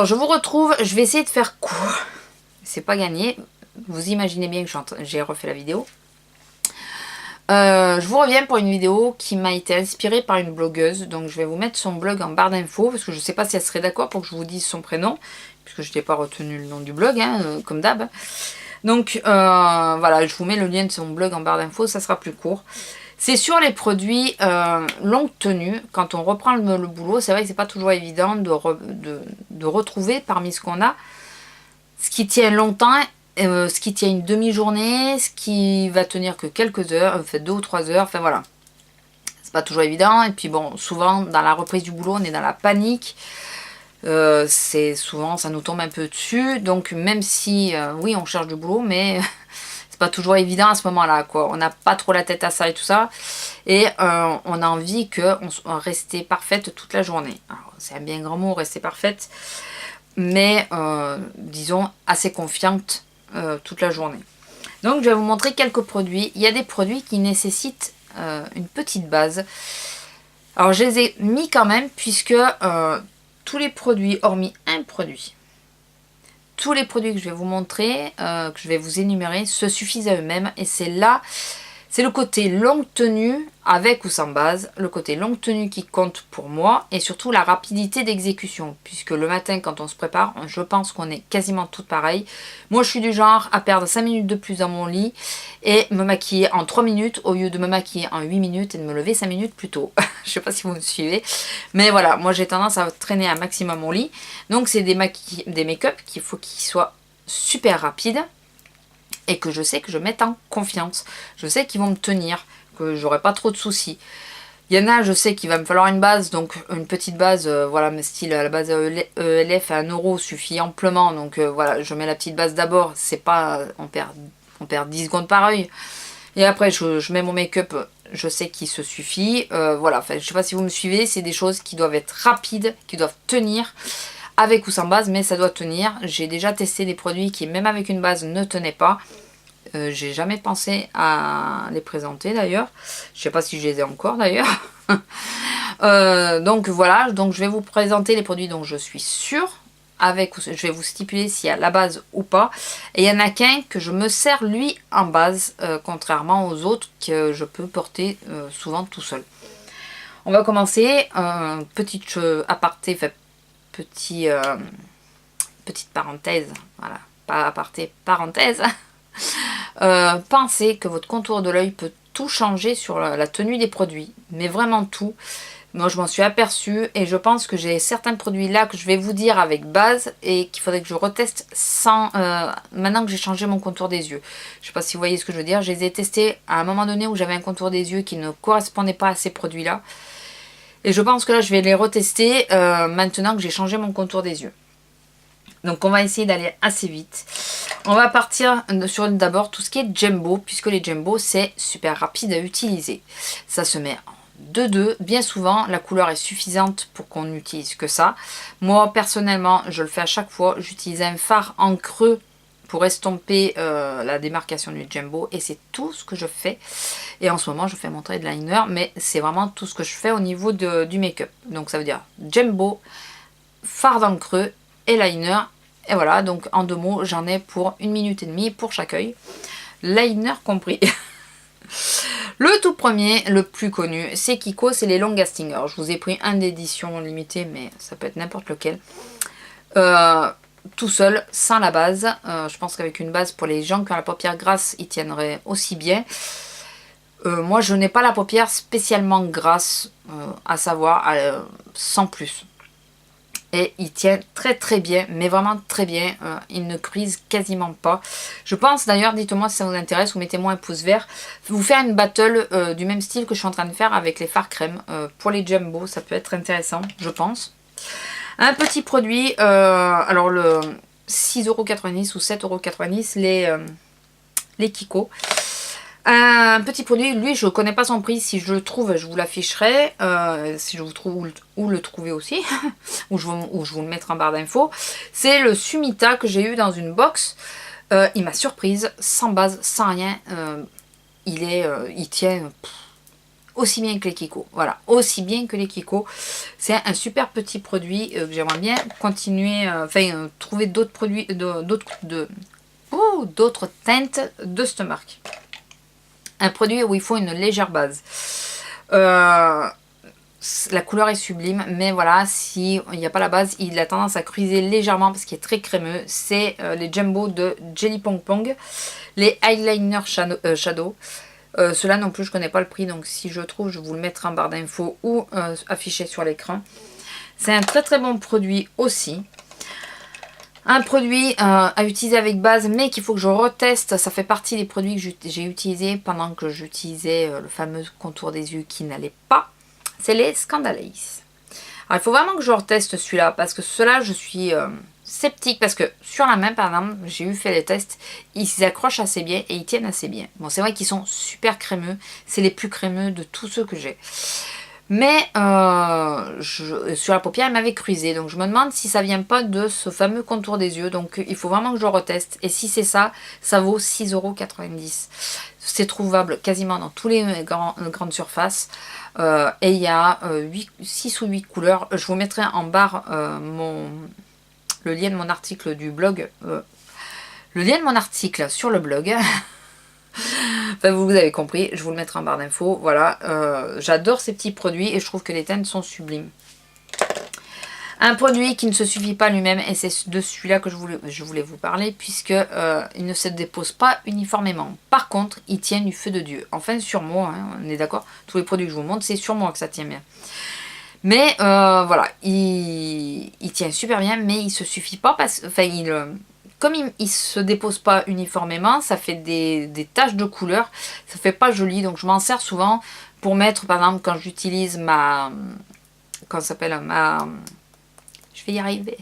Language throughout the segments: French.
Alors, je vous retrouve. Je vais essayer de faire court. C'est pas gagné. Vous imaginez bien que j'ai refait la vidéo. Je vous reviens pour une vidéo qui m'a été inspirée par une blogueuse. Donc, je vais vous mettre son blog en barre d'infos. Parce que je sais pas si elle serait d'accord pour que je vous dise son prénom. Puisque je n'ai pas retenu le nom du blog, hein, comme d'hab. Donc, voilà, je vous mets le lien de son blog en barre d'infos. Ça sera plus court. C'est sur les produits longue tenue. Quand on reprend le boulot, c'est vrai que c'est pas toujours évident de retrouver parmi ce qu'on a ce qui tient longtemps, ce qui tient une demi-journée, ce qui va tenir que quelques heures, en fait 2 ou 3 heures, enfin voilà. C'est pas toujours évident. Et puis bon, souvent dans la reprise du boulot, on est dans la panique. C'est souvent, ça nous tombe un peu dessus. Donc même si, oui, on cherche du boulot, mais... c'est pas toujours évident à ce moment-là, quoi. On n'a pas trop la tête à ça et tout ça. Et on a envie qu'on soit rester parfaite toute la journée. C'est un bien grand mot, rester parfaite. Mais, disons, assez confiante toute la journée. Donc, je vais vous montrer quelques produits. Il y a des produits qui nécessitent une petite base. Alors, je les ai mis quand même, puisque tous les produits, hormis un produit, tous les produits que je vais vous montrer, que je vais vous énumérer, se suffisent à eux-mêmes. Et c'est là, c'est le côté longue tenue, avec ou sans base, le côté longue tenue qui compte pour moi, et surtout la rapidité d'exécution. Puisque le matin, quand on se prépare, je pense qu'on est quasiment toutes pareilles. Moi, je suis du genre à perdre 5 minutes de plus dans mon lit, et me maquiller en 3 minutes, au lieu de me maquiller en 8 minutes, et de me lever 5 minutes plus tôt. Je sais pas si vous me suivez. Mais voilà, moi j'ai tendance à traîner un maximum mon lit. Donc c'est des make-up qu'il faut qu'ils soient super rapides et que je sais que je mette en confiance. Je sais qu'ils vont me tenir, que j'aurai pas trop de soucis. Il y en a, je sais qu'il va me falloir une base, donc une petite base, voilà, mais style à la base ELF à 1 € suffit amplement. Donc voilà, je mets la petite base d'abord, c'est pas, on perd 10 secondes par œil. Et après je mets mon make-up, je sais qu'il se suffit. Voilà, enfin, je sais pas si vous me suivez, c'est des choses qui doivent être rapides, qui doivent tenir, avec ou sans base, mais ça doit tenir. J'ai déjà testé des produits qui, même avec une base, ne tenaient pas. J'ai jamais pensé à les présenter d'ailleurs. Je sais pas si je les ai encore d'ailleurs. Donc voilà, donc je vais vous présenter les produits dont je suis sûre. Je vais vous stipuler s'il y a la base ou pas. Et il y en a qu'un que je me sers lui en base, contrairement aux autres que je peux porter souvent tout seul. On va commencer, petite aparté, enfin petite parenthèse, voilà, pas aparté, parenthèse. Pensez que votre contour de l'œil peut tout changer sur la tenue des produits, mais vraiment tout. Moi je m'en suis aperçue et je pense que j'ai certains produits là que je vais vous dire avec base et qu'il faudrait que je reteste sans maintenant que j'ai changé mon contour des yeux. Je sais pas si vous voyez ce que je veux dire, je les ai testés à un moment donné où j'avais un contour des yeux qui ne correspondait pas à ces produits là. Et je pense que là je vais les retester maintenant que j'ai changé mon contour des yeux. Donc on va essayer d'aller assez vite. On va partir sur d'abord tout ce qui est Jumbo, puisque les Jumbo c'est super rapide à utiliser. Ça se met en 2-2, bien souvent la couleur est suffisante pour qu'on n'utilise que ça. Moi personnellement je le fais à chaque fois, j'utilise un fard en creux pour estomper la démarcation du Jumbo et c'est tout ce que je fais. Et en ce moment je fais mon trait de liner, mais c'est vraiment tout ce que je fais au niveau du make-up. Donc ça veut dire Jumbo, fard en creux et liner. Et voilà, donc en 2 mots, j'en ai pour 1 minute et demie pour chaque œil. Liner compris. Le tout premier, le plus connu, c'est Kiko, c'est les Long Lasting. Alors je vous ai pris un d'édition limitée, mais ça peut être n'importe lequel. Tout seul, sans la base. Je pense qu'avec une base, pour les gens qui ont la paupière grasse, ils tiendraient aussi bien. Moi, je n'ai pas la paupière spécialement grasse, à savoir sans plus. Et il tient très très bien, mais vraiment très bien. Il ne crise quasiment pas. Je pense d'ailleurs, dites-moi si ça vous intéresse, ou mettez-moi un pouce vert. Vous faire une battle du même style que je suis en train de faire avec les fards crème. Pour les Jumbo, ça peut être intéressant, je pense. Un petit produit, alors le 6,90 € ou 7,90 € les Kiko. Un petit produit, lui je ne connais pas son prix, si je le trouve je vous l'afficherai, si je vous trouve où le trouver aussi, ou je vous le mettrai en barre d'infos. C'est le Sumita que j'ai eu dans une box, il m'a surprise, sans base, sans rien, il tient aussi bien que les Kiko. Voilà, aussi bien que les Kiko. C'est un super petit produit que j'aimerais bien continuer, trouver d'autres produits, d'autres teintes de cette marque. Un produit où il faut une légère base. La couleur est sublime, mais voilà, s'il n'y a pas la base, il a tendance à cruiser légèrement parce qu'il est très crémeux. C'est les Jumbo de Jelly Pong Pong, les Eyeliner Shadow. Ceux-là non plus, je ne connais pas le prix, donc si je trouve, je vous le mettrai en barre d'infos ou affiché sur l'écran. C'est un très très bon produit aussi. Un produit à utiliser avec base, mais qu'il faut que je reteste. Ça fait partie des produits que j'ai utilisés pendant que j'utilisais le fameux contour des yeux qui n'allait pas. C'est les Scandalace. Alors, il faut vraiment que je reteste celui-là, parce que ceux-là, je suis sceptique, parce que sur la main, par exemple, j'ai eu fait les tests, ils s'accrochent assez bien et ils tiennent assez bien. Bon, c'est vrai qu'ils sont super crémeux. C'est les plus crémeux de tous ceux que j'ai. Mais sur la paupière, elle m'avait cruisé. Donc je me demande si ça vient pas de ce fameux contour des yeux. Donc il faut vraiment que je reteste. Et si c'est ça, ça vaut 6,90 €. C'est trouvable quasiment dans tous les grandes surfaces. Et il y a 6 ou 8 couleurs. Je vous mettrai en barre le lien de mon article du blog. Le lien de mon article sur le blog. Enfin, vous avez compris, je vous le mettrai en barre d'infos. Voilà, j'adore ces petits produits et je trouve que les teintes sont sublimes. Un produit qui ne se suffit pas lui-même, et c'est de celui-là que je voulais vous parler, puisque il ne se dépose pas uniformément. Par contre, il tient du feu de Dieu. Enfin, sur moi, hein, on est d'accord, tous les produits que je vous montre, c'est sur moi que ça tient bien. Mais voilà, il tient super bien, mais il se suffit pas parce que, enfin, comme il ne se dépose pas uniformément, ça fait des taches de couleur, ça fait pas joli, donc je m'en sers souvent pour mettre, par exemple, quand j'utilise comment ça s'appelle, je vais y arriver,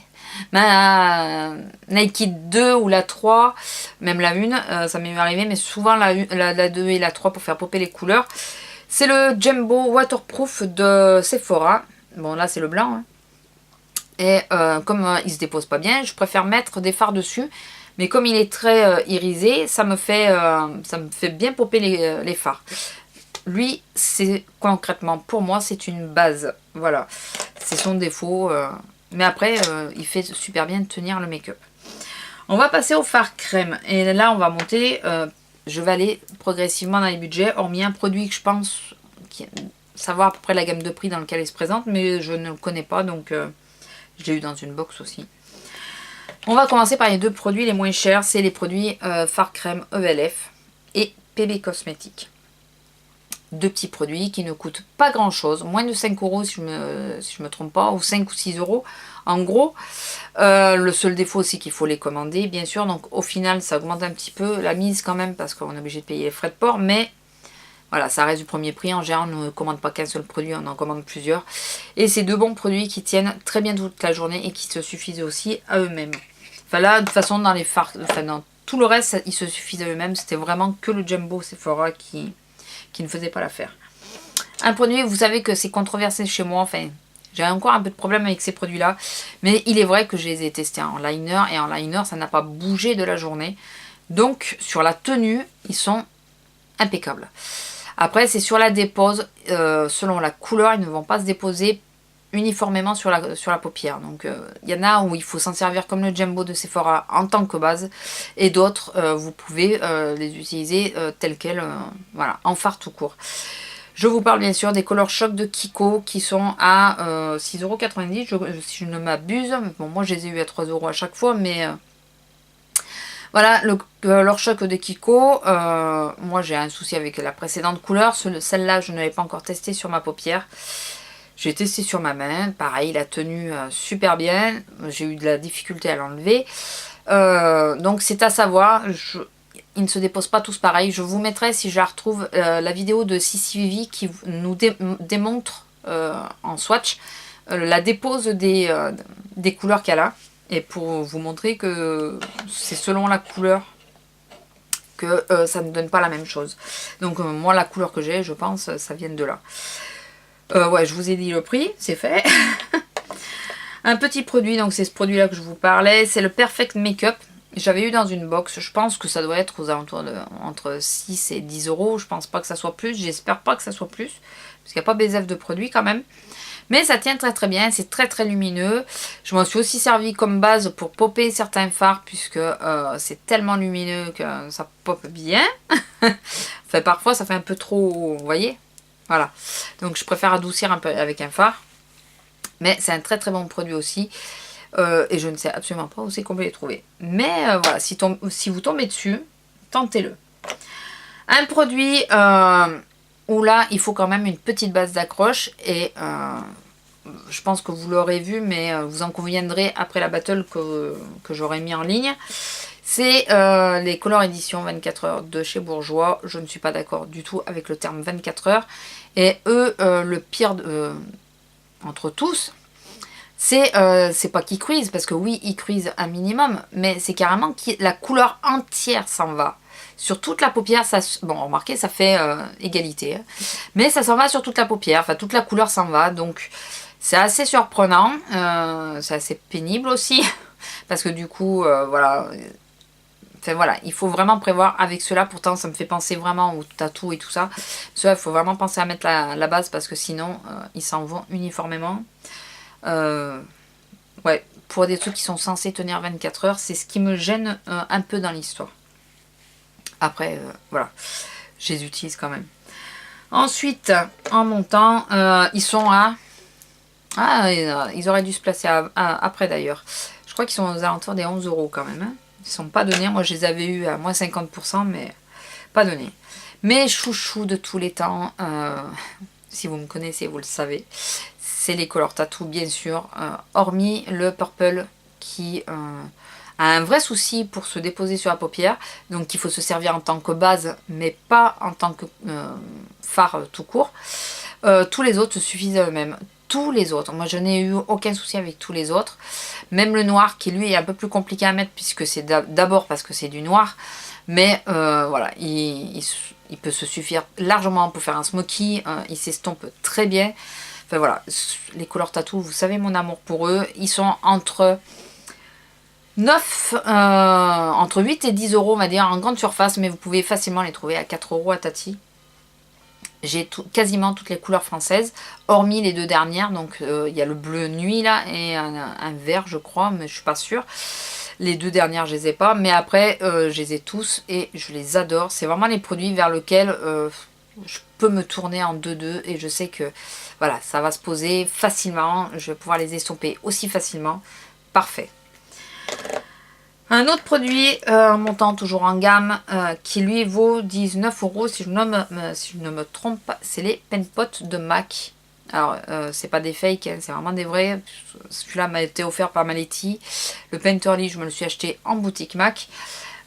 ma Nike 2 ou la 3, même la 1, ça m'est arrivé, mais souvent la 2 et la 3 pour faire popper les couleurs. C'est le Jumbo Waterproof de Sephora, bon là c'est le blanc, hein. Et comme il se dépose pas bien, je préfère mettre des fards dessus. Mais comme il est très irisé, ça me fait bien popper les fards. Lui, c'est concrètement, pour moi, c'est une base. Voilà, c'est son défaut. Mais après, il fait super bien tenir le make-up. On va passer au fard crème. Et là, on va monter. Je vais aller progressivement dans les budgets. Hormis un produit que je pense savoir à peu près la gamme de prix dans lequel il se présente. Mais je ne le connais pas, donc... je l'ai eu dans une box aussi. On va commencer par les deux produits les moins chers. C'est les produits Fard Crème ELF et PB Cosmétiques. Deux petits produits qui ne coûtent pas grand chose. Moins de 5 € si je me trompe pas. Ou 5 ou 6 € en gros. Le seul défaut c'est qu'il faut les commander bien sûr. Donc au final ça augmente un petit peu la mise quand même. Parce qu'on est obligé de payer les frais de port. Mais... voilà, ça reste du premier prix. En général, on ne commande pas qu'un seul produit, on en commande plusieurs. Et c'est deux bons produits qui tiennent très bien toute la journée et qui se suffisent aussi à eux-mêmes. Enfin là, de toute façon, dans dans tout le reste, ils se suffisent à eux-mêmes. C'était vraiment que le Jumbo Sephora qui ne faisait pas l'affaire. Un produit, vous savez que c'est controversé chez moi. Enfin, j'ai encore un peu de problème avec ces produits-là. Mais il est vrai que je les ai testés en liner. Et en liner, ça n'a pas bougé de la journée. Donc, sur la tenue, ils sont impeccables. Après, c'est sur la dépose, selon la couleur, ils ne vont pas se déposer uniformément sur la paupière. Donc, il y en a où il faut s'en servir comme le Jumbo de Sephora en tant que base. Et d'autres, vous pouvez les utiliser tels quels, voilà, en fard tout court. Je vous parle bien sûr des Color Shock de Kiko qui sont à 6,90 €, si je ne m'abuse. Bon, moi, je les ai eu à 3 € à chaque fois, mais... voilà, le Color Shock de Kiko, moi j'ai un souci avec la précédente couleur, celle-là je ne l'avais pas encore testée sur ma paupière. J'ai testé sur ma main, pareil, la tenue super bien, j'ai eu de la difficulté à l'enlever. Donc c'est à savoir, ils ne se déposent pas tous pareil. Je vous mettrai, si je la retrouve, la vidéo de Sissi Vivi qui nous démontre en swatch la dépose des couleurs qu'elle a. Et pour vous montrer que c'est selon la couleur que ça ne donne pas la même chose. Donc moi la couleur que j'ai, je pense, ça vient de là. Ouais, je vous ai dit le prix, c'est fait. Un petit produit, donc c'est ce produit là que je vous parlais. C'est le Perfect Makeup. J'avais eu dans une box, je pense que ça doit être aux alentours de entre 6 et 10 euros. Je pense pas que ça soit plus, j'espère pas que ça soit plus. Parce qu'il n'y a pas BSF de produit quand même. Mais ça tient très très bien, c'est très très lumineux. Je m'en suis aussi servi comme base pour popper certains fards, puisque c'est tellement lumineux que ça pop bien. Enfin, parfois ça fait un peu trop, vous voyez. Voilà, donc je préfère adoucir un peu avec un fard. Mais c'est un très très bon produit aussi. Et je ne sais absolument pas où c'est qu'on peut les trouver. Mais voilà, si vous tombez dessus, tentez-le. Un produit où là, il faut quand même une petite base d'accroche. Et je pense que vous l'aurez vu, mais vous en conviendrez après la battle que j'aurai mis en ligne. C'est les Color Edition 24 heures de chez Bourjois. Je ne suis pas d'accord du tout avec le terme 24 heures. Et eux, le pire entre tous, c'est pas qu'ils cuisent, parce que oui, ils cuisent un minimum, mais c'est carrément que la couleur entière s'en va. Sur toute la paupière, ça, bon, remarquez, ça fait égalité, hein, mais ça s'en va sur toute la paupière, enfin toute la couleur s'en va, donc c'est assez surprenant, c'est assez pénible aussi, parce que du coup, voilà, enfin voilà, il faut vraiment prévoir avec cela. Pourtant ça me fait penser vraiment au tatou et tout ça. Cela, il faut vraiment penser à mettre la base, parce que sinon ils s'en vont uniformément. Ouais, pour des trucs qui sont censés tenir 24 heures, c'est ce qui me gêne un peu dans l'histoire. Après, voilà, je les utilise quand même. Ensuite, en montant, ils sont à... Ah, ils auraient dû se placer après d'ailleurs. Je crois qu'ils sont aux alentours des 11 euros quand même. Hein. Ils sont pas donnés. Moi, je les avais eu à moins 50%, mais pas donnés. Mes chouchous de tous les temps, si vous me connaissez, vous le savez, c'est les Color Tattoo, bien sûr, hormis le Purple qui a un vrai souci pour se déposer sur la paupière, donc il faut se servir en tant que base, mais pas en tant que fard tout court. Tous les autres se suffisent à eux-mêmes. Tous les autres, moi je n'ai eu aucun souci avec tous les autres. Même le noir qui lui est un peu plus compliqué à mettre, puisque c'est d'abord parce que c'est du noir, mais voilà, il peut se suffire largement pour faire un smoky, il s'estompe très bien. Enfin voilà, les Color Tattoo, vous savez mon amour pour eux. Ils sont entre 8 et 10 euros, on va dire, en grande surface, mais vous pouvez facilement les trouver à 4 euros à Tati. J'ai quasiment toutes les couleurs françaises, hormis les deux dernières. Donc il y a le bleu nuit là et un vert, je crois, mais je suis pas sûre. Les deux dernières, je les ai pas, mais après, je les ai tous et je les adore. C'est vraiment les produits vers lesquels je peux me tourner en 2-2 et je sais que voilà, ça va se poser facilement. Je vais pouvoir les estomper aussi facilement. Parfait. Un autre produit montant toujours en gamme qui lui vaut 19 euros si je ne me trompe pas, c'est les pen pots de MAC. Alors c'est pas des fakes, hein, c'est vraiment des vrais. Celui-là m'a été offert par Maletti. Le Painterly, je me le suis acheté en boutique MAC.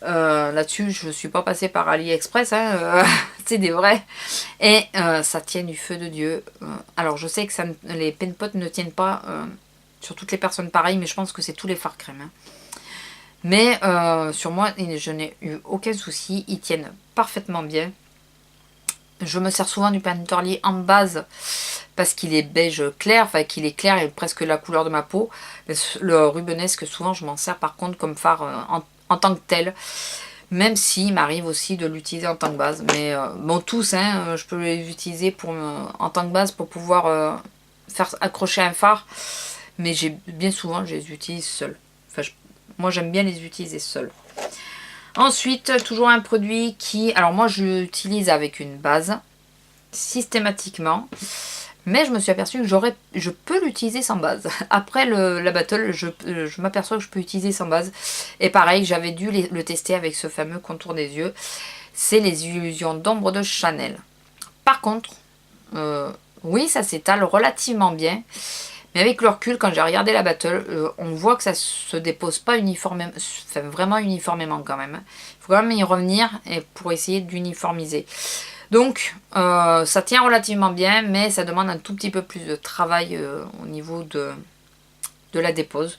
Là-dessus, je ne suis pas passée par AliExpress, hein, c'est des vrais. Et ça tient du feu de Dieu. Alors je sais que les pen pots ne tiennent pas sur toutes les personnes pareilles, mais je pense que c'est tous les fards crème. Hein. Mais sur moi, je n'ai eu aucun souci. Ils tiennent parfaitement bien. Je me sers souvent du Painterly en base parce qu'il est beige clair, enfin qu'il est clair et presque la couleur de ma peau. Le rubenesque, souvent, je m'en sers par contre comme fard en tant que tel. Même s'il m'arrive aussi de l'utiliser en tant que base. Mais bon, tous, hein, je peux les utiliser en tant que base pour pouvoir faire accrocher un phare. Mais bien souvent, je les utilise seuls. Enfin, moi, j'aime bien les utiliser seuls. Ensuite, toujours un produit qui... Alors moi, je l'utilise avec une base, systématiquement. Mais je me suis aperçue que je peux l'utiliser sans base. Après la battle, je m'aperçois que je peux l'utiliser sans base. Et pareil, j'avais dû le tester avec ce fameux contour des yeux. C'est les illusions d'ombre de Chanel. Par contre, oui, ça s'étale relativement bien. Mais avec le recul, quand j'ai regardé la battle, on voit que ça se dépose pas uniformément, enfin vraiment uniformément quand même. Il faut quand même y revenir pour essayer d'uniformiser. Donc, ça tient relativement bien, mais ça demande un tout petit peu plus de travail au niveau de la dépose.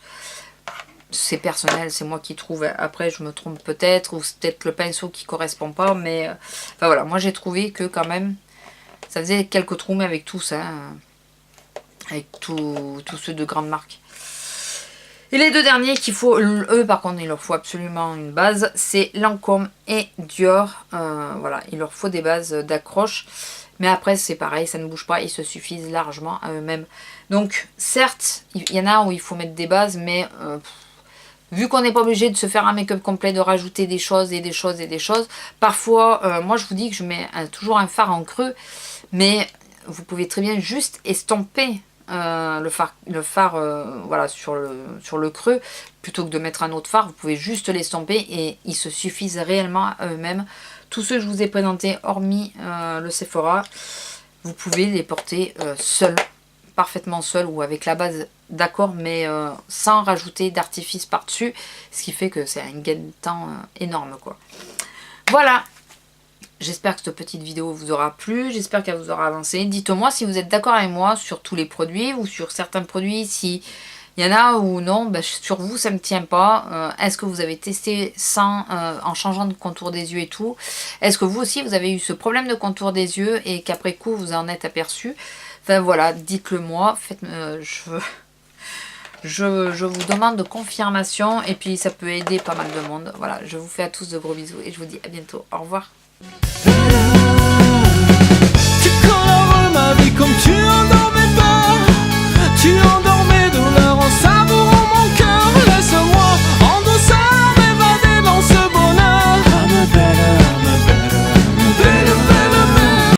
C'est personnel, c'est moi qui trouve. Après, je me trompe peut-être, ou c'est peut-être le pinceau qui correspond pas, mais enfin voilà, moi j'ai trouvé que quand même, ça faisait quelques trous, mais avec tout ça. Avec tous ceux de grandes marques. Et les deux derniers qu'il faut, eux par contre il leur faut absolument une base, c'est Lancôme et Dior. Voilà, il leur faut des bases d'accroche. Mais après c'est pareil, ça ne bouge pas, ils se suffisent largement à eux-mêmes. Donc certes, il y en a où il faut mettre des bases, mais vu qu'on n'est pas obligé de se faire un make-up complet, de rajouter des choses et des choses et des choses, parfois, moi je vous dis que je mets toujours un fard en creux, mais vous pouvez très bien juste estomper le fard voilà, sur le creux, plutôt que de mettre un autre fard, vous pouvez juste l'estomper et ils se suffisent réellement à eux-mêmes. Tous ceux que je vous ai présentés, hormis le Sephora, vous pouvez les porter seuls, parfaitement seuls ou avec la base d'accord, mais sans rajouter d'artifice par-dessus, ce qui fait que c'est un gain de temps énorme quoi. Voilà. J'espère que cette petite vidéo vous aura plu, j'espère qu'elle vous aura avancé. Dites-moi si vous êtes d'accord avec moi sur tous les produits ou sur certains produits, si il y en a ou non, ben, sur vous ça ne me tient pas. Est-ce que vous avez testé sans, en changeant de contour des yeux et tout? Est-ce que vous aussi vous avez eu ce problème de contour des yeux et qu'après coup vous en êtes aperçu? Enfin voilà, dites-le moi, je vous demande de confirmation et puis ça peut aider pas mal de monde. Voilà, je vous fais à tous de gros bisous et je vous dis à bientôt. Au revoir. Tu colores ma vie comme